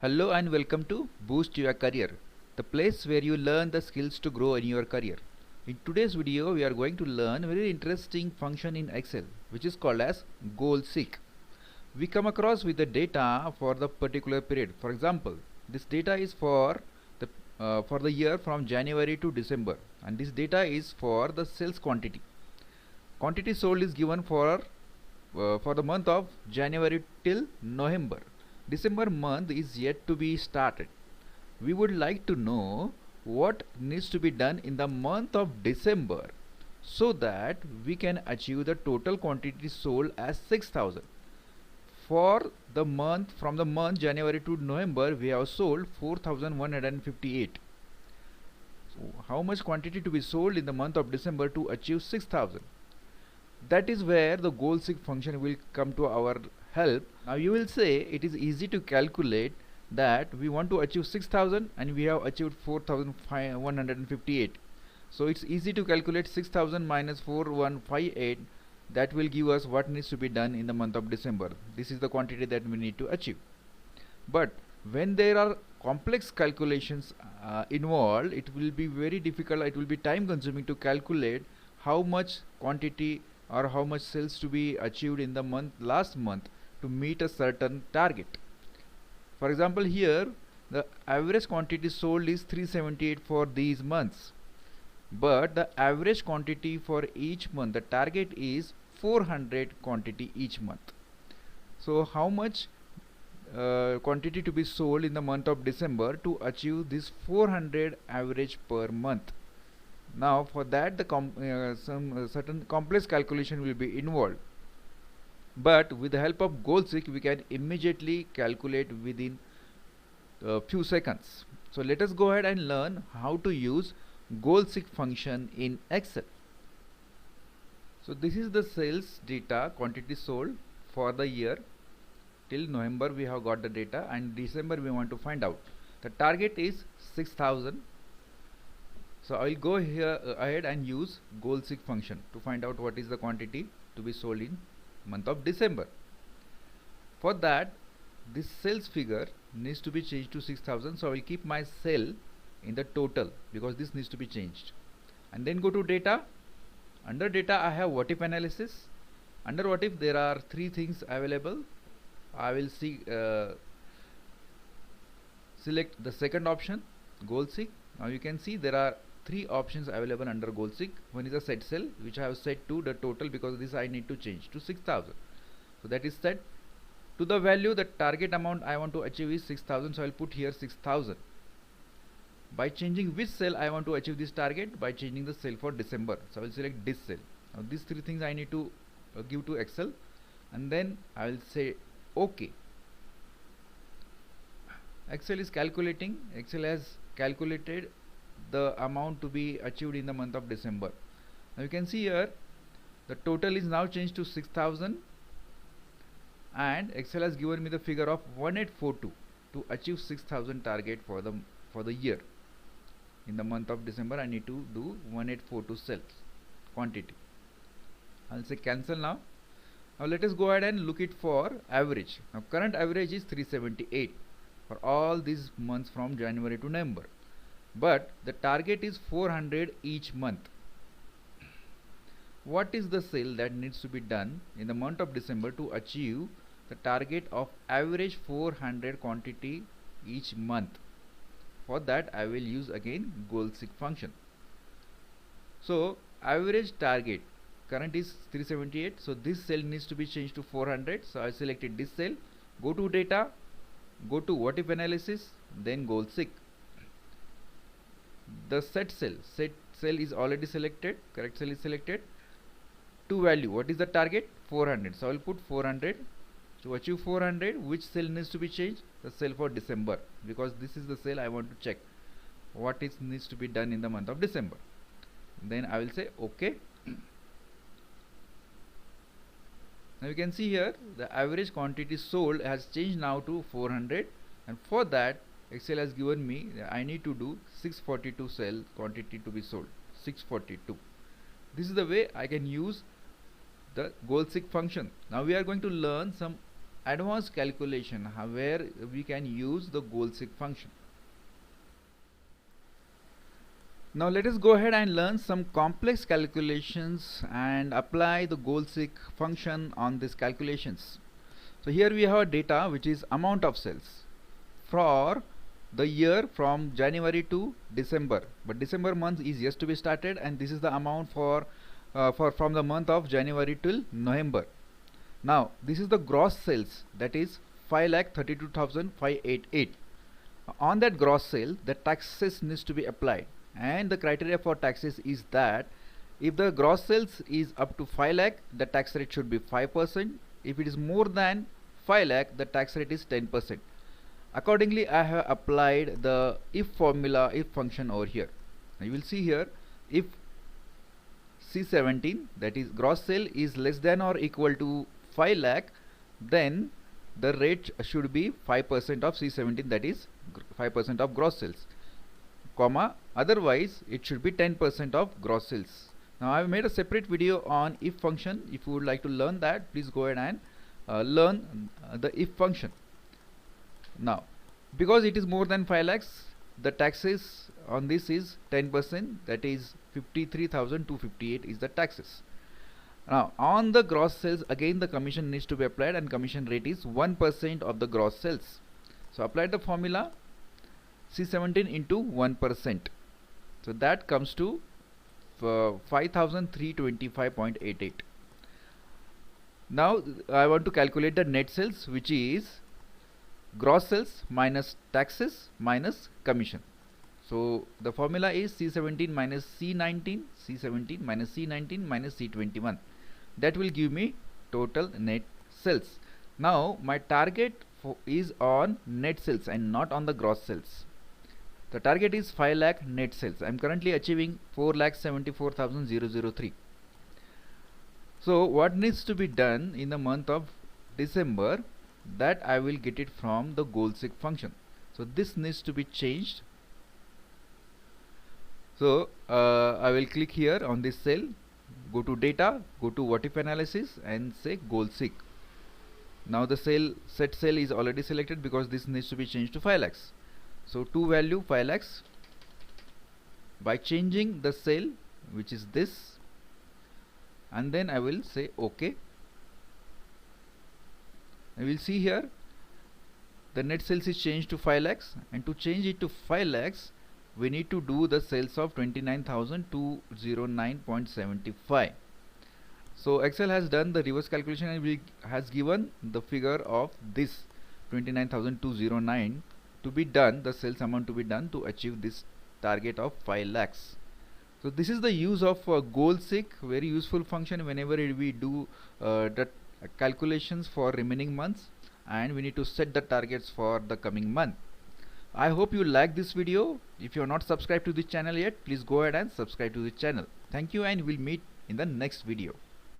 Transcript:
Hello and welcome to Boost Your Career, the place where you learn the skills to grow in your career. In today's video, we are going to learn a very interesting function in Excel, which is called as goal seek. We come across with the data for the particular period. For example, this data is for the year from January to December, and this data is for the sales quantity. Quantity sold is given for the month of January till November. December month is yet to be started. We would like to know what needs to be done in the month of December so that we can achieve the total quantity sold as 6000. For the month from the month January to November, we have sold 4158. So how much quantity to be sold in the month of December to achieve 6000? That is where the goal seek function will come to our help. Now you will say it is easy to calculate that we want to achieve 6000 and we have achieved 4158. So it's easy to calculate 6000 minus 4158. That will give us what needs to be done in the month of December. This is the quantity that we need to achieve. But when there are complex calculations involved, it will be very difficult, it will be time consuming to calculate how much quantity or how much sales to be achieved in the last month to meet a certain target. For example, here the average quantity sold is 378 for these months, but the average quantity for each month, the target is 400 quantity each month. So how much quantity to be sold in the month of December to achieve this 400 average per month? Now for that some certain complex calculation will be involved, but with the help of goal seek we can immediately calculate within a few seconds. So let us go ahead and learn how to use goal seek function in Excel. So this is the sales data, quantity sold for the year till November. We have got the data, and December we want to find out. The target is 6000. So I will go here ahead and use goal seek function to find out what is the quantity to be sold in month of December. For that, this sales figure needs to be changed to 6000. So I will keep my cell in the total because this needs to be changed. And then go to data. Under data I have what if analysis. Under what if there are three things available. I will select the second option, goal seek. Now you can see there are three options available under goal seek. One is a set cell, which I have set to the total because this I need to change to 6000. So that is set to the value. The target amount I want to achieve is 6000, so I will put here 6000. By changing which cell I want to achieve this target, by changing the cell for December, so I will select this cell. Now these three things I need to give to Excel, and then I will say OK. Excel is calculating. Excel has calculated the amount to be achieved in the month of December. Now you can see here the total is now changed to 6000, and Excel has given me the figure of 1842 to achieve 6000 target for the year. In the month of December I need to do 1842 sales quantity. I'll say cancel now. Now let us go ahead and look it for average. Now current average is 378 for all these months from January to November, but the target is 400 each month. What is the sale that needs to be done in the month of December to achieve the target of average 400 quantity each month? For that I will use again goal seek function. So average target current is 378, so this cell needs to be changed to 400. So I selected this cell, go to data, go to what if analysis, then goal seek. The set cell is already selected, correct cell is selected. To value, what is the target? 400. So I will put 400. To achieve 400, which cell needs to be changed? The cell for December, because this is the cell I want to check what needs to be done in the month of December. Then I will say OK. Now you can see here the average quantity sold has changed now to 400, and for that Excel has given me I need to do 642 cell quantity to be sold, 642. This is the way I can use the goal seek function. Now we are going to learn some advanced calculation where we can use the goal-seek function. Now let us go ahead and learn some complex calculations and apply the goal-seek function on these calculations. So here we have data which is amount of cells for the year from January to December, but December month is yet to be started, and this is the amount for from the month of January till November. Now this is the gross sales, that is 5,32,588. On that gross sale, the taxes needs to be applied, and the criteria for taxes is that if the gross sales is up to 5 lakh, the tax rate should be 5%. If it is more than 5 lakh, the tax rate is 10%. Accordingly, I have applied the if formula, if function over here. Now you will see here, if C17, that is gross sale, is less than or equal to 5 lakh, then the rate should be 5% of C17, that is 5% of gross sales, comma, otherwise it should be 10% of gross sales. Now I have made a separate video on if function. If you would like to learn that, please go ahead and learn the if function. Now because it is more than 5 lakhs, the taxes on this is 10%, that is 53,258 is the taxes. Now on the gross sales, again the commission needs to be applied, and commission rate is 1% of the gross sales. So apply the formula, C17 into 1%, so that comes to 5,325.88. Now I want to calculate the net sales, which is gross sales minus taxes minus commission. So the formula is C17 minus C19, C17 minus C19 minus C21. That will give me total net sales. Now my target is on net sales and not on the gross sales. The target is 5 lakh net sales. I am currently achieving 4,74,003. So what needs to be done in the month of December, that I will get it from the goal-seek function. So this needs to be changed. So I will click here on this cell, go to data, go to what if analysis, and say goal-seek. Now the set cell is already selected because this needs to be changed to 5 lakhs. So to value 5 lakhs, by changing the cell, which is this, and then I will say OK. I will see here the net sales is changed to 5 lakhs, and to change it to 5 lakhs we need to do the sales of 29,209.75. So Excel has done the reverse calculation and has given the figure of this 29,209 to be done, the sales amount to be done to achieve this target of 5 lakhs. So this is the use of goal-seek, very useful function whenever we do the calculations for remaining months, and we need to set the targets for the coming month. I hope you like this video. If you are not subscribed to this channel yet, please go ahead and subscribe to this channel. Thank you, and we'll meet in the next video.